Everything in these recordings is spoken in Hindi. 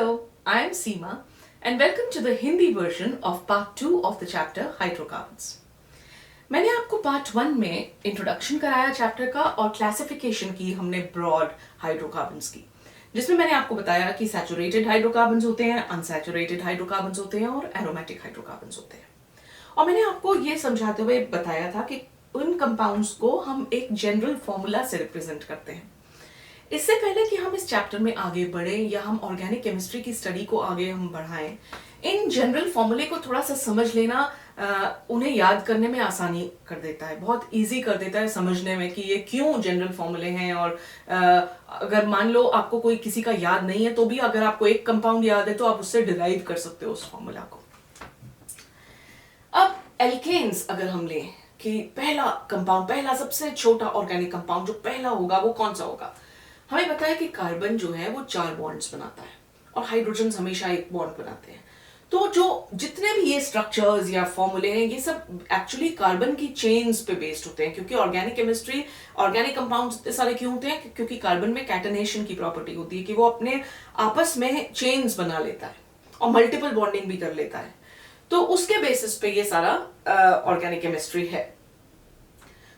Hello, I am Seema and welcome to the Hindi version of part 2 of the chapter Hydrocarbons. मैंने आपको पार्ट 1 में इंट्रोडक्शन कराया चैप्टर का और क्लासिफिकेशन की हमने ब्रॉड हाइड्रोकार्बन्स की, जिसमें मैंने आपको बताया कि सैचुरेटेड हाइड्रोकार्बन्स होते हैं, अनसैचुरेटेड हाइड्रोकार्बन्स होते हैं और एरोमेटिक हाइड्रोकार्बन्स होते हैं। और मैंने आपको ये समझाते हुए बताया था कि उन कंपाउंड्स को हम एक जनरल फॉर्मूला से रिप्रेजेंट करते हैं। इससे पहले कि हम इस चैप्टर में आगे बढ़े या हम ऑर्गेनिक केमिस्ट्री की स्टडी को आगे हम बढ़ाएं, इन जनरल फॉर्मूले को थोड़ा सा समझ लेना उन्हें याद करने में आसानी कर देता है, बहुत इजी कर देता है समझने में कि ये क्यों जनरल फॉर्मूले हैं। और अगर मान लो आपको कोई किसी का याद नहीं है तो भी अगर आपको एक कंपाउंड याद है तो आप उससे डिराइव कर सकते हो उस फॉर्मूला को। अब एल्केन्स अगर हम लें कि पहला कंपाउंड, पहला सबसे छोटा ऑर्गेनिक कंपाउंड जो पहला होगा वो कौन सा होगा, हमें पता है कि कार्बन जो है वो 4 बॉन्ड्स बनाता है और हाइड्रोजन हमेशा एक बॉन्ड बनाते हैं। तो जो जितने भी ये स्ट्रक्चर्स या फॉर्मूले हैं ये सब एक्चुअली कार्बन की चेन्स पे बेस्ड होते हैं, क्योंकि ऑर्गेनिक केमिस्ट्री, ऑर्गेनिक कंपाउंड्स इतने सारे क्यों होते हैं, क्योंकि कार्बन में कैटनेशन की प्रॉपर्टी होती है कि वो अपने आपस में चेन्स बना लेता है और मल्टीपल बॉन्डिंग भी कर लेता है। तो उसके बेसिस पे ये सारा ऑर्गेनिक केमिस्ट्री है।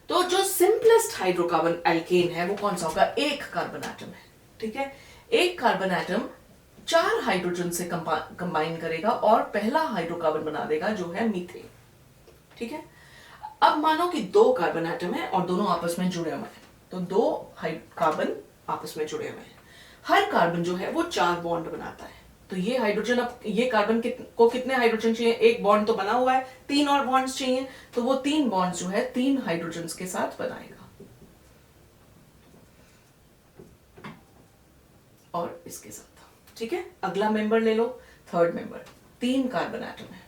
तो जो सिंपलेस्ट हाइड्रोकार्बन एल्केन है वो कौन सा होगा, एक कार्बन एटम है। ठीक है, एक कार्बन एटम 4 हाइड्रोजन से कंबाइन करेगा और पहला हाइड्रोकार्बन बना देगा जो है मीथेन। ठीक है, अब मानो कि 2 कार्बन एटम है और दोनों आपस में जुड़े हुए हैं, तो 2 कार्बन आपस में जुड़े हुए हैं। हर कार्बन जो है वो 4 बॉन्ड बनाता है। तो ये हाइड्रोजन, अब ये कार्बन को कितने हाइड्रोजन चाहिए, एक बॉन्ड तो बना हुआ है, 3 और बॉन्ड्स चाहिए, तो वो 3 बॉन्ड्स जो है 3 हाइड्रोजन के साथ बनाएगा। और इसके साथ, ठीक है, अगला मेंबर ले लो, थर्ड मेंबर, 3 कार्बन एटम है।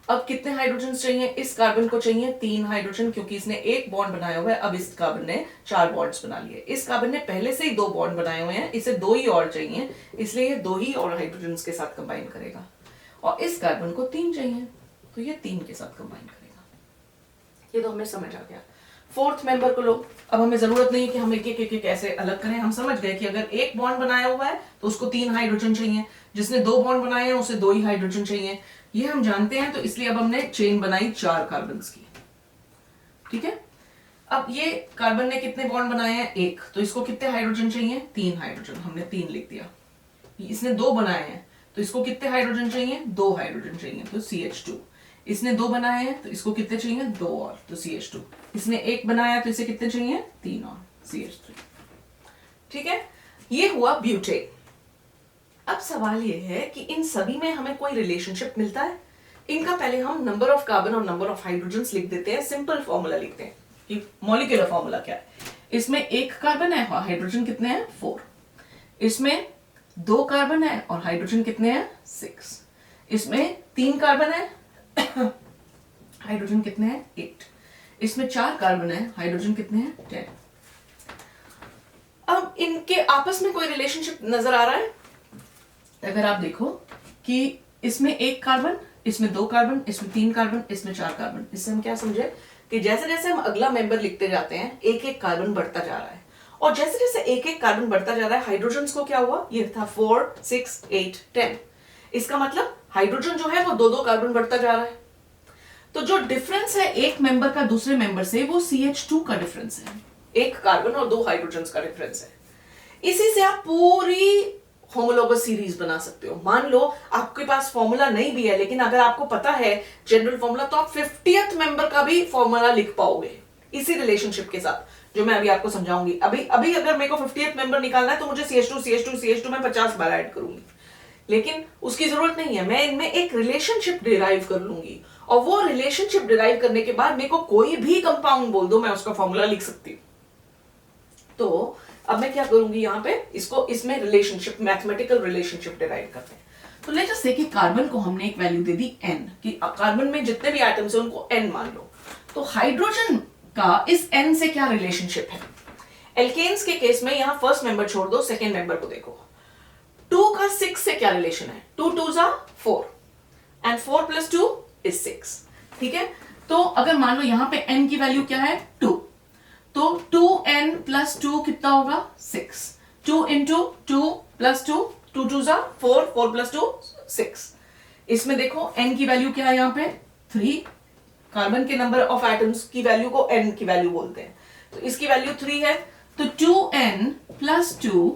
अब कितने हाइड्रोजन चाहिए, इस कार्बन को चाहिए 3 हाइड्रोजन, क्योंकि इसने एक बॉन्ड बनाया हुआ है। अब इस कार्बन ने 4 बॉन्ड्स बना लिए, इस कार्बन ने पहले से ही 2 बॉन्ड बनाए हुए हैं, इसे 2 ही और चाहिए, इसलिए ये 2 ही और हाइड्रोजन के साथ कंबाइन करेगा। और इस कार्बन को 3 चाहिए तो ये 3 के साथ कंबाइन करेगा। ये तो हमें समझ आ गया। फोर्थ मेंबर को लो। अब हमें जरूरत नहीं है कि हम एक एक ऐसे अलग करें, हम समझ गए कि अगर एक बॉन्ड बनाया हुआ है तो उसको 3 हाइड्रोजन चाहिए, जिसने 2 बॉन्ड बनाए हैं उसे 2 ही हाइड्रोजन चाहिए, ये हम जानते हैं। तो इसलिए अब हमने चेन बनाई 4 कार्बन की। ठीक है, अब ये कार्बन ने कितने बॉन्ड बनाए हैं, 1, तो इसको कितने हाइड्रोजन चाहिए, 3 हाइड्रोजन, हमने 3 लिख दिया। इसने 2 बनाए हैं तो इसको कितने हाइड्रोजन चाहिए, 2 हाइड्रोजन चाहिए, तो CH2। इसने 2 बनाए हैं तो इसको कितने चाहिए, 2 और, तो CH2। इसने 1 बनाया तो इसे कितने चाहिए, 3 और, CH3। ठीक है, ये हुआ ब्यूटेन। अब सवाल ये है कि इन सभी में हमें कोई रिलेशनशिप मिलता है। इनका पहले हम नंबर ऑफ कार्बन और नंबर ऑफ हाइड्रोजन लिख देते हैं, सिंपल फॉर्मूला लिखते हैं कि मॉलिक्यूलर फॉर्मूला क्या है। इसमें 1 कार्बन है और हाइड्रोजन कितने हैं, 4। इसमें 2 कार्बन है और हाइड्रोजन कितने हैं, 6। इसमें 3 कार्बन है हाइड्रोजन कितने हैं, 8। इसमें 4 कार्बन है, हाइड्रोजन कितने हैं, 10। अब इनके आपस में कोई रिलेशनशिप नजर आ रहा है। अगर आप देखो कि इसमें 1 कार्बन, इसमें 2 कार्बन, इसमें 3 कार्बन, इसमें 4 कार्बन, इससे हम क्या समझे कि जैसे जैसे हम अगला मेंबर लिखते जाते हैं एक एक कार्बन बढ़ता जा रहा है, और जैसे जैसे एक एक कार्बन बढ़ता जा रहा है हाइड्रोजन को क्या हुआ, ये था 4, 6, 8, 10। इसका मतलब हाइड्रोजन जो है वो 2-2 कार्बन बढ़ता जा रहा है। तो जो डिफरेंस है एक मेंबर का दूसरे मेंबर से, वो CH2 का डिफरेंस है, 1 कार्बन और 2 हाइड्रोजन का डिफरेंस है। इसी से आप पूरी होमोलोगस सीरीज बना सकते हो। मान लो आपके पास फॉर्मूला नहीं भी है, लेकिन अगर आपको पता है जनरल फॉर्मूला तो आप 50th मेंबर का भी फॉर्मूला लिख पाओगे इसी रिलेशनशिप के साथ, जो मैं अभी आपको समझाऊंगी। अभी अगर मेरे को 50th मेंबर निकालना है तो मुझे CH2 में 50 बार ऐड करूंगी, लेकिन उसकी जरूरत नहीं है। मैं इनमें एक रिलेशनशिप डिराइव कर लूंगी और वो रिलेशनशिप डिराइव करने के बाद मेरे को कोई भी कंपाउंड बोल दो, मैं उसका फॉर्मूला लिख सकती हूँ। तो अब मैं क्या करूंगी, यहाँ पे इसको, इसमें रिलेशनशिप, मैथमेटिकल रिलेशनशिप डिराइव करते हैं। तो लेट्स जस्ट से कि कार्बन को हमने एक वैल्यू दे दी n, कि कार्बन में जितने भी एटम्स हैं उनको n मान लो। तो हाइड्रोजन का इस n से क्या रिलेशनशिप है। एल्केन्स के केस में यहाँ फर्स्ट मेंबर छोड़ दो, सेकेंड मेंबर को देखो। 2 का 6 से क्या रिलेशन है, 2 2s are 4 एंड 4 + 2 is 6। ठीक है, तो अगर मान लो यहाँ पे n की वैल्यू क्या है, 2, तो 2n + 2 कितना होगा, 6। 2 × 2 + 2 2 2 जा 4, 4 प्लस 2 6। इसमें देखो n की वैल्यू क्या है यहाँ पे 3, कार्बन के नंबर ऑफ एटम्स की वैल्यू को n की वैल्यू बोलते हैं, तो इसकी वैल्यू 3 है, तो 2n प्लस 2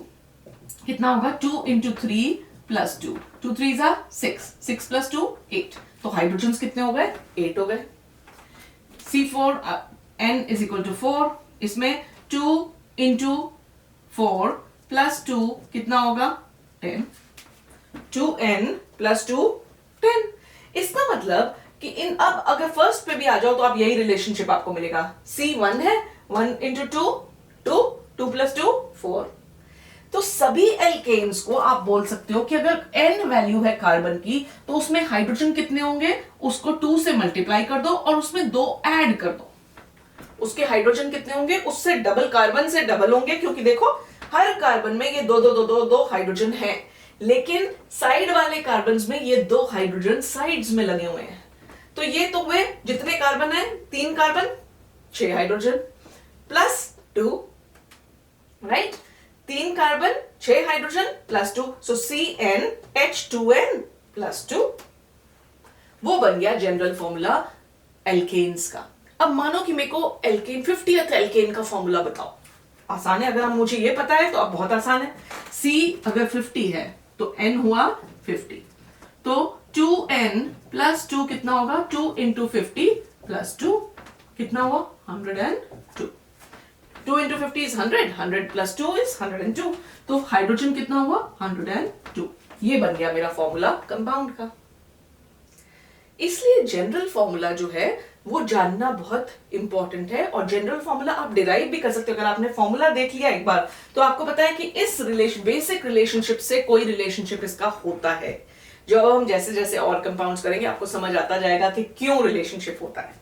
कितना होगा 2 इंटू 3 प्लस 2, 2 3 जा 6, 6 प्लस 2 8, तो हाइड्रोजन्स कितने हो गए 8 हो गए। C4 n is equal to 4, इसमें 2 इंटू 4 प्लस 2 कितना होगा 10, 2n प्लस 2 10। इसका मतलब कि इन अब अगर फर्स्ट पे भी आ जाओ तो आप यही रिलेशनशिप आपको मिलेगा, C1 है 1 इंटू 2 2, 2 प्लस 2 4। तो सभी एल्केन्स को आप बोल सकते हो कि अगर n वैल्यू है कार्बन की तो उसमें हाइड्रोजन कितने होंगे, उसको 2 से मल्टीप्लाई कर दो और उसमें 2 ऐड कर दो, उसके हाइड्रोजन कितने होंगे उससे डबल, कार्बन से डबल होंगे, क्योंकि देखो हर कार्बन में ये दो दो दो दो दो हाइड्रोजन है, लेकिन साइड वाले कार्बन में ये 2 हाइड्रोजन साइड्स में लगे हुए हैं, तो ये तो हुए जितने कार्बन है 3 carbon 6 hydrogen plus 2, right, 3 carbon 6 hydrogen plus 2, सो CnH2n प्लस 2, वो बन गया जनरल फॉर्मूला एल्केन्स का। अब मानो कि मेरे को एल्केन 50th एल्केन का फॉर्मूला बताओ, आसान है, अगर हम मुझे ये पता है तो अब बहुत आसान है। C अगर 50 है तो N हुआ 50, तो 2N प्लस 2 कितना होगा 2 इंटू 50 प्लस 2 कितना हुआ 102, 2 इंटू 50 इज 100, 100 प्लस 2 इज 102, तो हाइड्रोजन कितना हुआ 102। ये बन गया मेरा फॉर्मूला कंपाउंड का। इसलिए जनरल फॉर्मूला जो है वो जानना बहुत इंपॉर्टेंट है, और जनरल फॉर्मूला आप डिराइव भी कर सकते हो। अगर आपने फॉर्मूला देख लिया एक बार तो आपको पता है कि इस बेसिक रिलेशनशिप से कोई रिलेशनशिप इसका होता है। जो हम जैसे जैसे और कंपाउंड्स करेंगे आपको समझ आता जाएगा कि क्यों रिलेशनशिप होता है।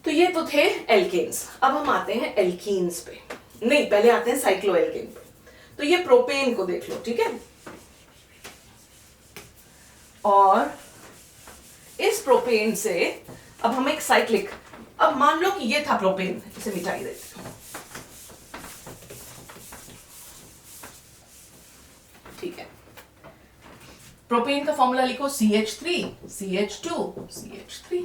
तो ये तो थे एल्केन्स। अब हम आते हैं एल्कीन्स पे, नहीं पहले आते हैं साइक्लोएल्केन पे। तो ये प्रोपेन को देख लो, ठीक है, और इस प्रोपेन से अब हम एक साइक्लिक, अब मान लो कि ये था प्रोपेन, इसे मिटाई देते हैं, ठीक है। प्रोपेन का फॉर्मूला लिखो CH3 CH2 CH3।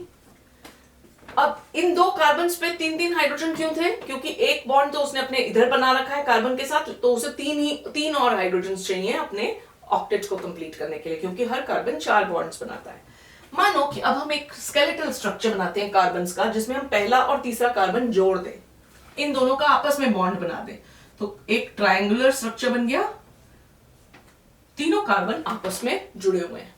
अब इन 2 कार्बन पे 3 हाइड्रोजन क्यों थे, क्योंकि एक बॉन्ड तो उसने अपने इधर बना रखा है कार्बन के साथ, तो उसे 3 और हाइड्रोजन चाहिए अपने ऑक्टेट को कंप्लीट करने के लिए, क्योंकि हर कार्बन 4 बॉन्ड्स बनाता है। मानो कि अब हम एक स्केलेटल स्ट्रक्चर बनाते हैं कार्बन का, जिसमें हम पहला और तीसरा कार्बन जोड़ दें, इन दोनों का आपस में बॉन्ड बना दें, तो एक ट्रायंगुलर स्ट्रक्चर बन गया, तीनों कार्बन आपस में जुड़े हुए हैं।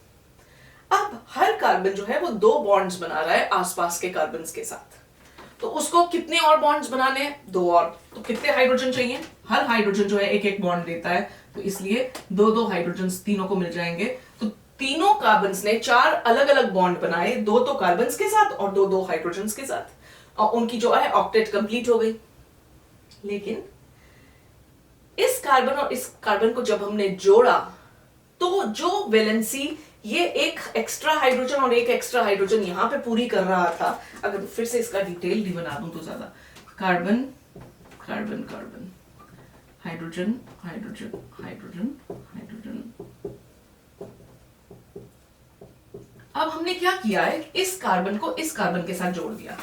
अब हर कार्बन जो है वो 2 बॉन्ड्स बना रहा है आसपास के कार्बन्स के साथ, तो उसको कितने और बॉन्ड्स बनाने हैं 2 और, तो कितने हाइड्रोजन चाहिए, हर हाइड्रोजन जो है एक एक बॉन्ड देता है, तो इसलिए 2 हाइड्रोजन तीनों को मिल जाएंगे। तो तीनों कार्बन्स ने 4 अलग अलग बॉन्ड बनाए, 2 तो कार्बन्स के साथ और 2 हाइड्रोजन्स के साथ, और उनकी जो है ऑक्टेट कंप्लीट हो गई। लेकिन इस कार्बन और इस कार्बन को जब हमने जोड़ा तो जो वैलेंसी ये एक एक्स्ट्रा हाइड्रोजन और एक एक्स्ट्रा हाइड्रोजन यहां पे पूरी कर रहा था, अगर फिर से इसका डिटेल भी बना दूं तो ज्यादा, carbon carbon carbon hydrogen hydrogen hydrogen hydrogen. अब हमने क्या किया है, इस कार्बन को इस कार्बन के साथ जोड़ दिया।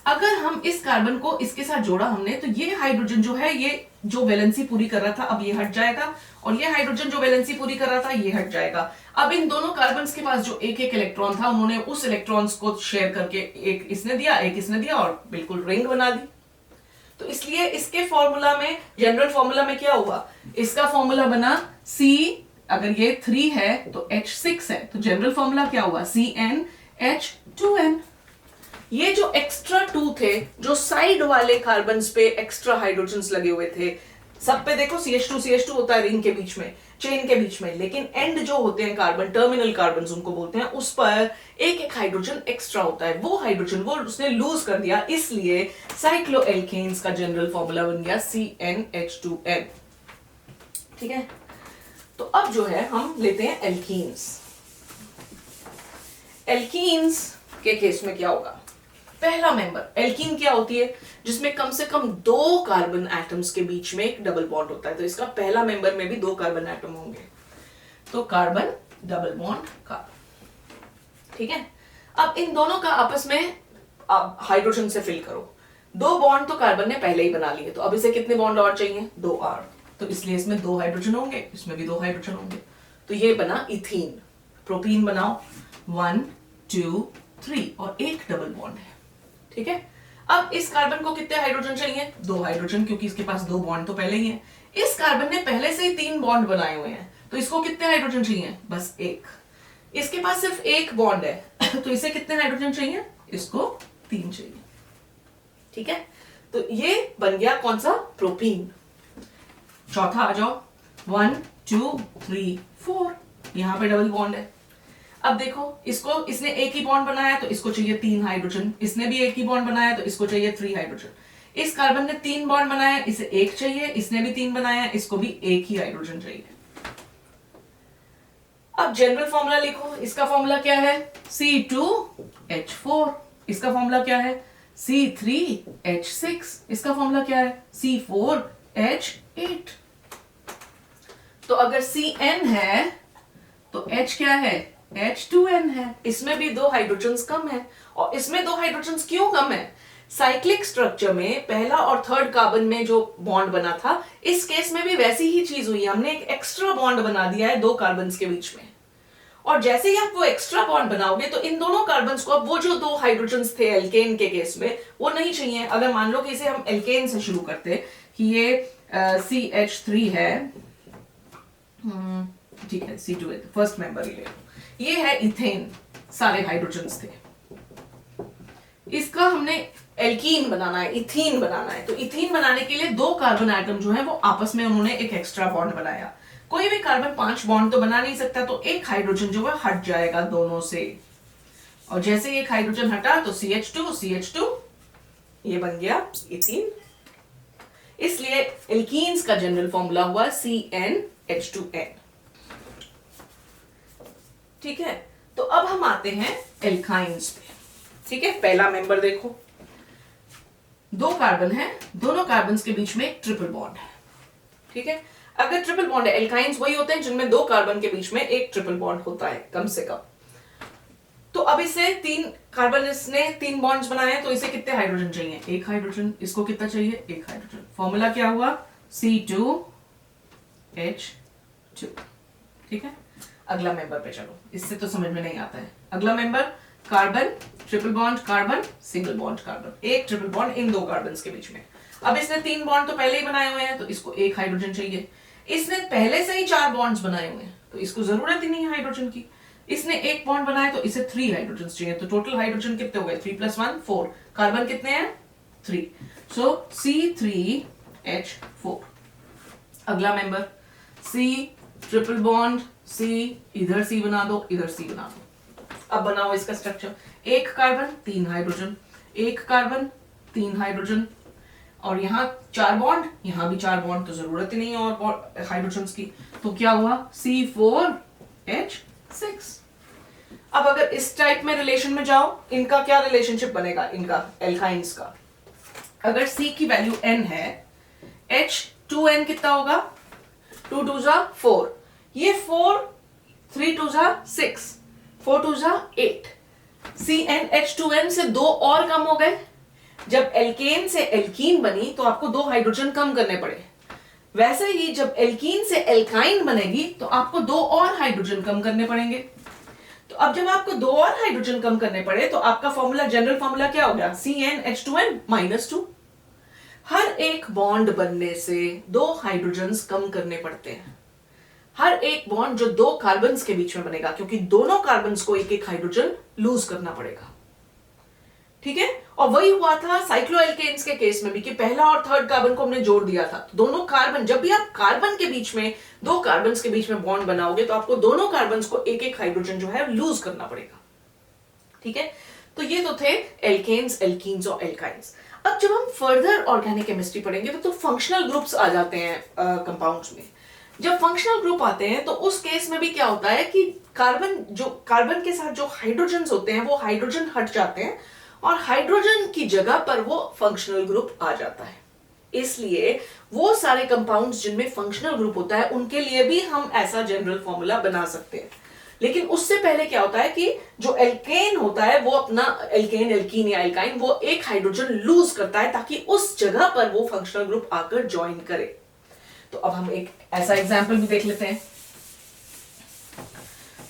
अगर हम इस कार्बन को इसके साथ जोड़ा हमने, तो ये हाइड्रोजन जो है ये जो वैलेंसी पूरी कर रहा था अब ये हट जाएगा, और ये हाइड्रोजन जो वैलेंसी पूरी कर रहा था ये हट जाएगा। अब इन दोनों कार्बन्स के पास जो एक एक इलेक्ट्रॉन था उन्होंने उस इलेक्ट्रॉन्स को शेयर करके एक इसने दिया एक इसने दिया और बिल्कुल रिंग बना दी। तो इसलिए इसके फॉर्मूला में, जनरल फॉर्मूला में क्या हुआ, इसका फॉर्मूला बना C, अगर ये 3 है तो H6 है, तो जनरल फॉर्मूला क्या हुआ CnH2n। ये जो एक्स्ट्रा 2 थे, जो साइड वाले कार्बन्स पे एक्स्ट्रा हाइड्रोजन्स लगे हुए थे, सब पे देखो CH2 होता है रिंग के बीच में, चेन के बीच में, लेकिन एंड जो होते हैं कार्बन, टर्मिनल कार्बन उनको बोलते हैं, उस पर एक एक हाइड्रोजन एक्स्ट्रा होता है, वो हाइड्रोजन वो उसने लूज कर दिया, इसलिए साइक्लोएल्केन्स का जनरल फॉर्मूला बन गया CnH2n। ठीक है, तो अब जो है हम लेते हैं एल्कीन्स। एल्कीन्स के केस में क्या होगा, पहला मेंबर एल्कीन क्या होती है, जिसमें कम से कम 2 कार्बन एटम्स के बीच में एक डबल बॉन्ड होता है, तो इसका पहला मेंबर में भी 2 कार्बन एटम होंगे। तो कार्बन डबल बॉन्ड कार्बन। ठीक है, अब इन दोनों का आपस में आप हाइड्रोजन से फिल करो। 2 बॉन्ड तो कार्बन ने पहले ही बना लिए, तो अब इसे कितने बॉन्ड और चाहिए? 2 और, तो इसलिए इसमें 2 हाइड्रोजन होंगे, इसमें भी 2 हाइड्रोजन होंगे, तो ये बना इथीन। प्रोपीन बनाओ 1 2 3 और एक डबल बॉन्ड है। ठीक है, अब इस कार्बन को कितने हाइड्रोजन चाहिए? 2 हाइड्रोजन, क्योंकि इसके पास 2 बॉन्ड तो पहले ही है। इस कार्बन ने पहले से ही 3 बॉन्ड बनाए हुए हैं, तो इसको कितने हाइड्रोजन चाहिए? बस 1। इसके पास सिर्फ 1 बॉन्ड है तो इसे कितने हाइड्रोजन चाहिए? इसको 3 चाहिए। ठीक है, तो ये बन गया कौन सा? प्रोपीन। चौथा आ जाओ, 1 2 3 4, यहां पे डबल बॉन्ड है। अब देखो, इसको इसने एक ही बॉन्ड बनाया तो इसको चाहिए 3 हाइड्रोजन, इसने भी एक ही बॉन्ड बनाया तो इसको चाहिए 3 हाइड्रोजन। इस कार्बन ने 3 बॉन्ड बनाया, इसे 1 चाहिए, इसने भी 3 बनाया, इसको भी 1 ही हाइड्रोजन चाहिए। अब जनरल फॉर्मूला लिखो। इसका फॉर्मूला क्या है? C2H4। इसका फॉर्मूला क्या है? C3H6। इसका फॉर्मूला क्या है? C4H8। तो अगर Cn है तो H क्या है? H2n है। इसमें भी 2 हाइड्रोजन्स कम है, और इसमें 2 हाइड्रोजन्स क्यों कम है? साइक्लिक स्ट्रक्चर में पहला और थर्ड कार्बन में जो बॉन्ड बना था, इस केस में भी वैसी ही चीज हुई है। हमने एक एक्स्ट्रा बॉन्ड बना दिया है 2 कार्बन्स के बीच में, और जैसे ही आप वो एक्स्ट्रा बॉन्ड बनाओगे तो इन दोनों कार्बन्स को, अब वो जो 2 हाइड्रोजन्स थे एल्केन के केस में, वो नहीं चाहिए। अगर मान लो कि इसे हम एल्केन से शुरू करते कि ये CH3 है, ठीक है, C2 फर्स्ट मेंबर ही ले लो, ये है इथेन, सारे हाइड्रोजन्स थे। इसका हमने एल्कीन बनाना है, इथीन बनाना है, तो इथीन बनाने के लिए 2 कार्बन एटम जो है वो आपस में उन्होंने एक एक्स्ट्रा बॉन्ड बनाया। कोई भी कार्बन 5 बॉन्ड तो बना नहीं सकता, तो एक हाइड्रोजन जो है हट जाएगा दोनों से, और जैसे एक हाइड्रोजन हटा तो CH2 ये बन गया इथीन। इसलिए एल्कीन्स का जनरल फॉर्मूला हुआ CnH2n। ठीक है, तो अब हम आते हैं एल्काइंस पे। ठीक है, पहला मेंबर देखो, 2 कार्बन है, दोनों कार्बन्स के बीच में एक ट्रिपल बॉन्ड है। ठीक है, अगर ट्रिपल बॉन्ड है, एल्काइंस वही होते हैं जिनमें 2 कार्बन के बीच में एक ट्रिपल बॉन्ड होता है कम से कम। तो अब इसे 3 कार्बन, इसने 3 बॉन्ड्स बनाए हैं, तो इसे कितने हाइड्रोजन चाहिए? 1 हाइड्रोजन। इसको कितना चाहिए? 1 हाइड्रोजन। फॉर्मूला क्या हुआ? C2H2। ठीक है, अगला मेंबर पे चलो, इससे तो समझ में नहीं आता है। अगला member carbon, triple bond carbon, single bond carbon, एक ट्रिपल बॉन्ड इन 2 कार्बन्स के बीच में। अब इसने 3 बॉन्ड तो पहले ही बनाए हुए हैं, तो इसको 1 हाइड्रोजन चाहिए। इसने पहले से ही 4 बॉन्ड्स बनाए हुए हैं, तो इसको जरूरत ही नहीं है हाइड्रोजन की। इसने 1 बॉन्ड बनाया, तो इसे 3 हाइड्रोजन चाहिए, तो टोटल हाइड्रोजन कितने हो गए? 3 + 1 4। कार्बन कितने हैं? 3, सो C3H4। अगला member C, triple bond C, इधर C बना दो, इधर C बना दो। अब बनाओ इसका structure. 1 carbon 3 hydrogen, 1 carbon 3 hydrogen, और यहाँ 4 बॉन्ड, यहाँ भी 4 बॉन्ड, तो जरूरत ही नहीं है और हाइड्रोजन्स की। तो क्या हुआ? C4H6। अब अगर इस टाइप में रिलेशन में जाओ, इनका क्या रिलेशनशिप बनेगा? इनका एल्काइंस का, अगर C की वैल्यू n है, H2n कितना होगा? 2 2 4, ये 4, 3 2 6, 4 2 8। CnH2n से 2 और कम हो गए। जब एल्केन से एल्कीन बनी तो आपको 2 हाइड्रोजन कम करने पड़े। वैसे ही जब एल्कीन से एल्काइन बनेगी तो आपको 2 और हाइड्रोजन कम करने पड़ेंगे। तो अब जब आपको 2 और हाइड्रोजन कम करने पड़े तो आपका फॉर्मूला, जनरल फॉर्मूला क्या हो गया? CnH2n -2। हर एक बॉन्ड बनने से 2 हाइड्रोजन्स कम करने पड़ते हैं। हर एक बॉन्ड जो 2 कार्बन्स के बीच में बनेगा, क्योंकि दोनों कार्बन्स को 1 हाइड्रोजन लूज करना पड़ेगा। ठीक है, और वही हुआ था साइक्लोएल्केन्स के केस में भी, कि पहला और थर्ड कार्बन को हमने जोड़ दिया था। तो दोनों कार्बन, जब भी आप कार्बन के बीच में 2 कार्बन्स के बीच में बॉन्ड बनाओगे तो आपको दोनों कार्बन्स को 1 हाइड्रोजन जो है लूज करना पड़ेगा। ठीक है, तो ये तो थे एल्केन्स, एल्कीन्स और एल्काइंस। अब जब हम फर्दर ऑर्गेनिक केमिस्ट्री पढ़ेंगे तो फंक्शनल ग्रुप्स आ जाते हैं कंपाउंड्स में। जब फंक्शनल ग्रुप आते हैं तो उस केस में भी क्या होता है कि कार्बन के साथ जो हाइड्रोजन्स होते हैं वो हाइड्रोजन हट जाते हैं और हाइड्रोजन की जगह पर वो फंक्शनल ग्रुप आ जाता है। इसलिए वो सारे कंपाउंड्स जिनमें फंक्शनल ग्रुप होता है उनके लिए भी हम ऐसा जनरल फॉर्मूला बना सकते हैं। लेकिन उससे पहले क्या होता है कि जो एल्केन होता है वो अपना एल्केन, एल्कीन या एल्काइन, वो एक हाइड्रोजन लूज करता है ताकि उस जगह पर वो फंक्शनल ग्रुप आकर ज्वाइन करे। तो अब हम एक ऐसा एग्जांपल भी देख लेते हैं।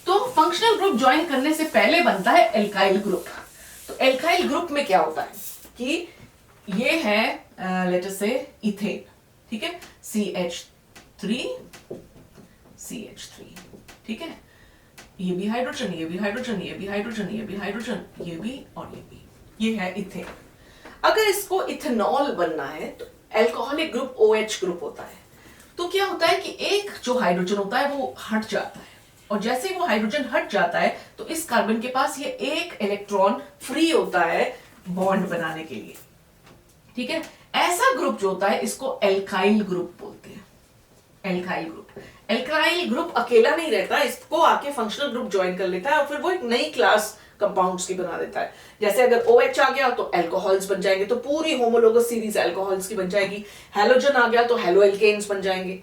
तो फंक्शनल ग्रुप ज्वाइन करने से पहले बनता है एल्काइल ग्रुप। तो एल्काइल ग्रुप में क्या होता है कि ये है लेट अस से इथेन, ठीक है, CH3 CH3, ठीक है, ये भी हाइड्रोजन, ये भी हाइड्रोजन, ये भी हाइड्रोजन, ये भी हाइड्रोजन, ये भी और ये भी, ये है इथेन। अगर इसको इथेनॉल बनना है तो एल्कोहलिक ग्रुप OH ग्रुप होता है। तो क्या होता है कि एक जो हाइड्रोजन होता है वो हट जाता है, और जैसे ही वो हाइड्रोजन हट जाता है तो इस कार्बन के पास ये एक इलेक्ट्रॉन फ्री होता है बॉन्ड बनाने के लिए, ठीक है। ऐसा ग्रुप जो होता है इसको एल्काइल ग्रुप बोलते हैं। एल्काइल ग्रुप, एल्काइल ग्रुप अकेला नहीं रहता, इसको आके फंक्शनल ग्रुप ज्वाइन कर लेता है और फिर वो एक नई क्लास कंपाउंड्स की बना देता है। जैसे अगर OH आ गया तो अल्कोहल्स बन जाएंगे, तो पूरी होमोलोगस सीरीज अल्कोहल्स की बन जाएगी। हैलोजन आ गया तो हेलोएल्केन्स बन जाएंगे,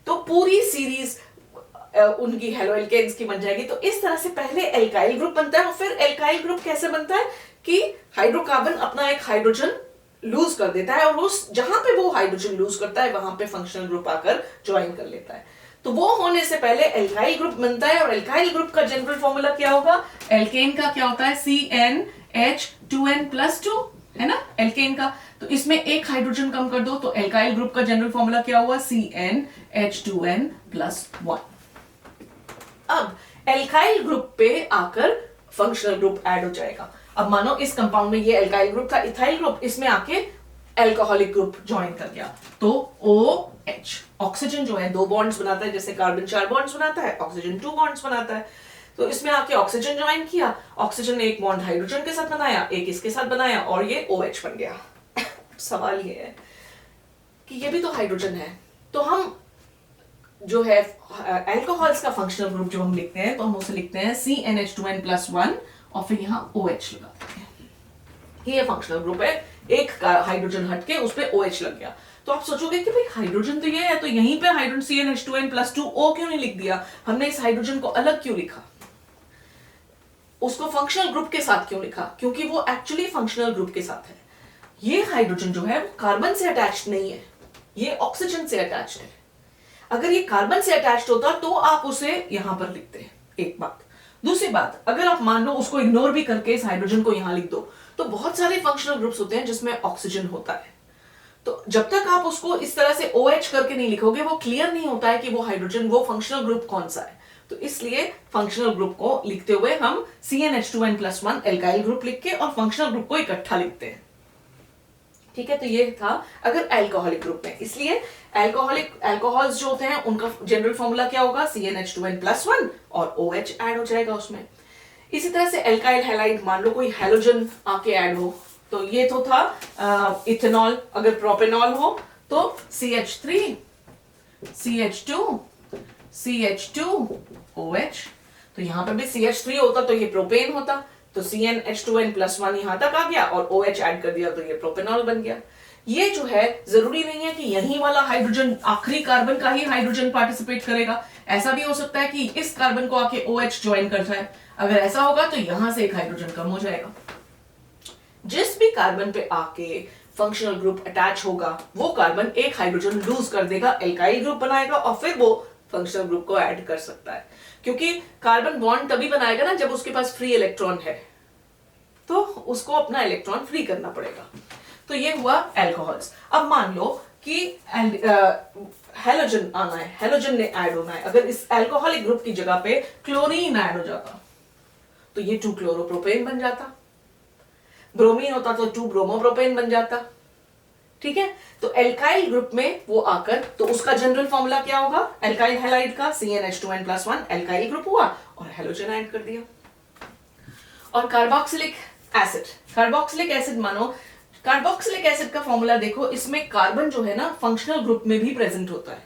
तो पूरी सीरीज उनकी हेलोएल्केन्स की बन जाएगी। तो इस तरह से पहले एल्काइल ग्रुप बनता है और फिर एल्काइल ग्रुप कैसे बनता है कि हाइड्रोकार्बन अपना एक हाइड्रोजन लूज कर देता है और उस जहां पे वो हाइड्रोजन लूज करता है वहां पे फंक्शनल ग्रुप आकर ज्वाइन कर लेता है। तो वो होने से पहले एल्काइल ग्रुप बनता है, और एल्काइल ग्रुप का जनरल फॉर्मूला क्या होगा? एल्केन का क्या होता है? CnH2n+2, है ना, एल्केन का। तो इसमें एक हाइड्रोजन कम कर दो तो एल्काइल ग्रुप का जनरल फॉर्मूला क्या हुआ? CnH2n+1। अब एल्काइल ग्रुप पे आकर फंक्शनल ग्रुप ऐड हो जाएगा। अब मानो इस कंपाउंड में ये एल्काइल ग्रुप था, इथाइल ग्रुप, इसमें आके एल्कोहलिक ग्रुप ज्वाइन कर गया, तो OH, ऑक्सीजन जो है 2 बॉन्ड्स बनाता है, जैसे कार्बन 4 बॉन्ड्स बनाता है, ऑक्सीजन 2 बॉन्ड्स बनाता है। तो इसमें आके ऑक्सीजन ज्वाइन किया, ऑक्सीजन ने एक बॉन्ड हाइड्रोजन के साथ बनाया, एक इसके साथ बनाया, और ये OH बन गया। सवाल ये है कि ये भी तो हाइड्रोजन है, तो हम जो है अल्कोहल्स का फंक्शनल ग्रुप जो हम लिखते हैं तो हम उसे लिखते हैं CnH2n+1 और फिर यहाँ OH लगाते हैं। ये फंक्शनल ग्रुप है, एक हाइड्रोजन हटके उस पे OH लग गया। तो आप सोचोगे कि भाई हाइड्रोजन तो ये है, तो यहीं पे हाइड्रोजन CnH2n+2 O क्यों नहीं लिख दिया, हमने इस हाइड्रोजन को अलग क्यों लिखा, उसको फंक्शनल ग्रुप के साथ क्यों लिखा? क्योंकि वो एक्चुअली फंक्शनल ग्रुप के साथ है। ये हाइड्रोजन जो है वो कार्बन से अटैच्ड नहीं है, ये ऑक्सीजन से अटैच्ड है। अगर ये कार्बन से अटैच्ड होता तो आप उसे यहां पर लिखते हैं, एक बात। दूसरी बात, अगर आप मान लो उसको इग्नोर भी करके इस हाइड्रोजन को यहां लिख दो, तो बहुत सारे फंक्शनल ग्रुप्स होते हैं जिसमें ऑक्सीजन होता है। तो जब तक आप उसको इस तरह से OH करके नहीं लिखोगे, वो क्लियर नहीं होता है कि वो हाइड्रोजन, वो फंक्शनल ग्रुप कौन सा है। तो इसलिए फंक्शनल ग्रुप को लिखते हुए हम CnH2n+1 एल्काइल ग्रुप लिख के और फंक्शनल ग्रुप को इकट्ठा लिखते हैं, ठीक है। तो ये था अगर अल्कोहलिक ग्रुप में। इसलिए अल्कोहल्स जो होते हैं उनका जनरल फॉर्मूला क्या होगा? CnH2n+1 और OH ऐड हो जाएगा उसमें। इसी तरह से एल्काइल हैलाइड, मान लो कोई हैलोजन आके ऐड हो, तो ये तो था इथेनॉल। अगर प्रोपेनॉल हो तो CH3 CH2 CH2 OH, तो यहां पर भी CH3 होता तो ये प्रोपेन होता, तो CnH2n+1 यहां तक आ गया और OH ऐड कर दिया तो ये प्रोपेनॉल बन गया। ये जो है जरूरी नहीं है कि यही वाला हाइड्रोजन आखिरी कार्बन का ही हाइड्रोजन पार्टिसिपेट करेगा, ऐसा भी हो सकता है कि इस कार्बन को आके OH ज्वाइन कर जाए। अगर ऐसा होगा तो यहां से एक हाइड्रोजन कम हो जाएगा। जिस भी कार्बन पे आके फंक्शनल ग्रुप अटैच होगा वो कार्बन एक हाइड्रोजन लूज कर देगा, एल्काइल ग्रुप बनाएगा और फिर वो फंक्शनल ग्रुप को ऐड कर सकता है। क्योंकि कार्बन बॉन्ड तभी बनाएगा ना जब उसके पास फ्री इलेक्ट्रॉन है, तो उसको अपना इलेक्ट्रॉन फ्री करना पड़ेगा। तो ये हुआ अल्कोहल्स। अब मान लो कि हेलोजन आना है, हेलोजन ने ऐड होना है। अगर इस अल्कोहलिक ग्रुप की जगह पे क्लोरीन ऐड हो जाता तो ये 2-क्लोरोप्रोपेन बन जाता, ब्रोमीन होता तो 2-ब्रोमोप्रोपेन बन जाता, ठीक है। तो एल्काइल ग्रुप में वो आकर, तो उसका जनरल फॉर्मूला क्या होगा एल्काइल हैलाइड का? CnH2n+1 एल्काइल ग्रुप हुआ और हेलोजन ऐड कर दिया। और कार्बोक्सिलिक एसिड, कार्बोक्सिलिक एसिड मानो, कार्बोक्सिलिक एसिड का फॉर्मूला देखो, इसमें कार्बन जो है ना फंक्शनल ग्रुप में भी प्रेजेंट होता है,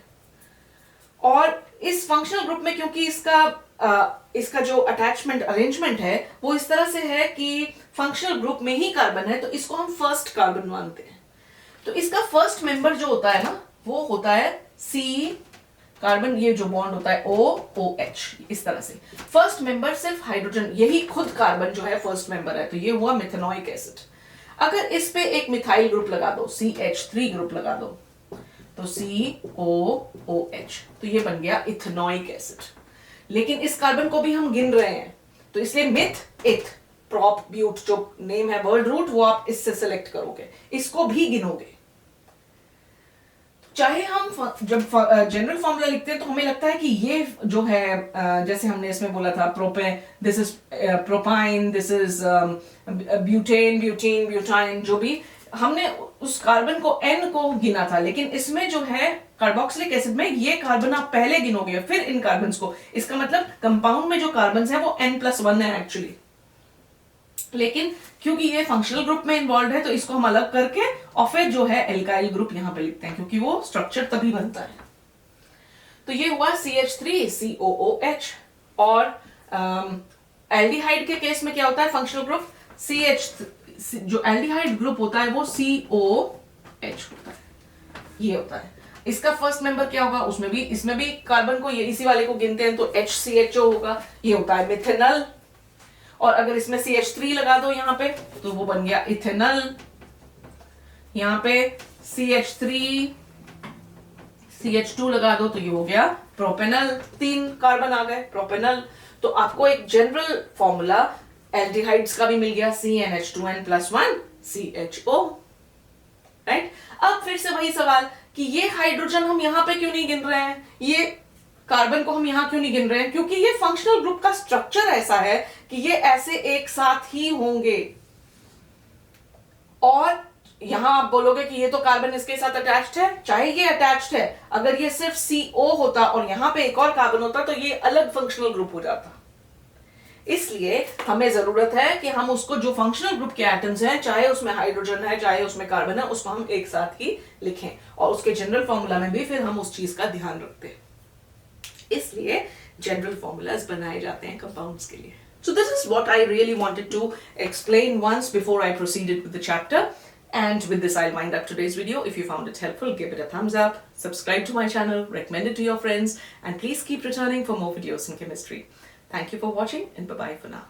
और इस फंक्शनल ग्रुप में क्योंकि इसका जो अटैचमेंट अरेंजमेंट है वो इस तरह से है कि फंक्शनल ग्रुप में ही कार्बन है, तो इसको हम फर्स्ट कार्बन मानते हैं। तो इसका फर्स्ट मेंबर जो होता है ना वो होता है C कार्बन, ये जो बॉन्ड होता है OOH, इस तरह से फर्स्ट मेंबर सिर्फ हाइड्रोजन, यही खुद कार्बन जो है फर्स्ट मेंबर है, तो ये हुआ मिथेनोइक एसिड। अगर इस पे एक मिथाइल ग्रुप लगा दो, CH3 ग्रुप लगा दो, तो COOH, तो ये बन गया इथेनोइक एसिड। लेकिन इस कार्बन को भी हम गिन रहे हैं, तो इसलिए मिथ इथ प्रॉप ब्यूट जो नेम है वर्ड रूट वो आप इससे सिलेक्ट करोगे, इसको भी गिनोगे। चाहे हम जब जनरल फॉर्मूला लिखते हैं तो हमें लगता है कि ये जो है जैसे हमने इसमें बोला था propane, this is propyne, this is butane, butene, butyne, जो भी हमने उस कार्बन को N को गिना था, लेकिन इसमें जो है कार्बोक्सिलिक एसिड में ये कार्बन आप पहले गिनोगे फिर इन कार्बन्स को। इसका मतलब कंपाउंड में जो कार्बन्स हैं वो N+1 है एक्चुअली, लेकिन क्योंकि ये फंक्शनल ग्रुप में इन्वॉल्व है तो इसको हम अलग करके और फिर जो है एल्काइल ग्रुप यहां पे लिखते हैं, क्योंकि वो स्ट्रक्चर तभी बनता है। तो ये हुआ CH3 COOH। और एल्डिहाइड के केस में क्या होता है फंक्शनल ग्रुप, जो एल्डिहाइड ग्रुप होता है वो COH होता है, ये होता है। इसका फर्स्ट मेंबर क्या होगा, उसमें भी इसमें भी कार्बन को ये इसी वाले को गिनते हैं तो HCHO होगा, ये होता है मिथेनल। और अगर इसमें CH3 लगा दो यहां पे तो वो बन गया इथेनल, यहां पे CH3 CH2 लगा दो तो ये हो गया प्रोपेनल, 3 कार्बन आ गए प्रोपेनल। तो आपको एक जनरल फॉर्मूला एल्डिहाइड्स का भी मिल गया, CnH2n+1 CHO, राइट। अब फिर से वही सवाल कि ये हाइड्रोजन हम यहां पे क्यों नहीं गिन रहे हैं, ये कार्बन को हम यहां क्यों नहीं गिन रहे हैं, क्योंकि ये फंक्शनल ग्रुप का स्ट्रक्चर ऐसा है कि ये ऐसे एक साथ ही होंगे। और यहां आप बोलोगे कि ये तो कार्बन इसके साथ अटैच्ड है, चाहे ये अटैच्ड है, अगर ये सिर्फ CO होता और यहां पे एक और कार्बन होता तो ये अलग फंक्शनल ग्रुप हो जाता। इसलिए हमें जरूरत है कि हम उसको जो फंक्शनल ग्रुप के एटम्स हैं, चाहे उसमें हाइड्रोजन है चाहे उसमें कार्बन है, उसको हम एक साथ ही लिखें और उसके जनरल फॉर्मूला में भी फिर हम उस चीज का ध्यान रखते हैं। इसलिए जनरल फॉर्मूलाज बनाए जाते हैं कंपाउंड्स के लिए। So this is what I really wanted to explain once before I proceeded with the chapter. And with this, I'll wind up today's video. If you found it helpful, give it a thumbs up, subscribe to my channel, recommend it to your friends, and please keep returning for more videos in chemistry. Thank you for watching, and bye-bye for now.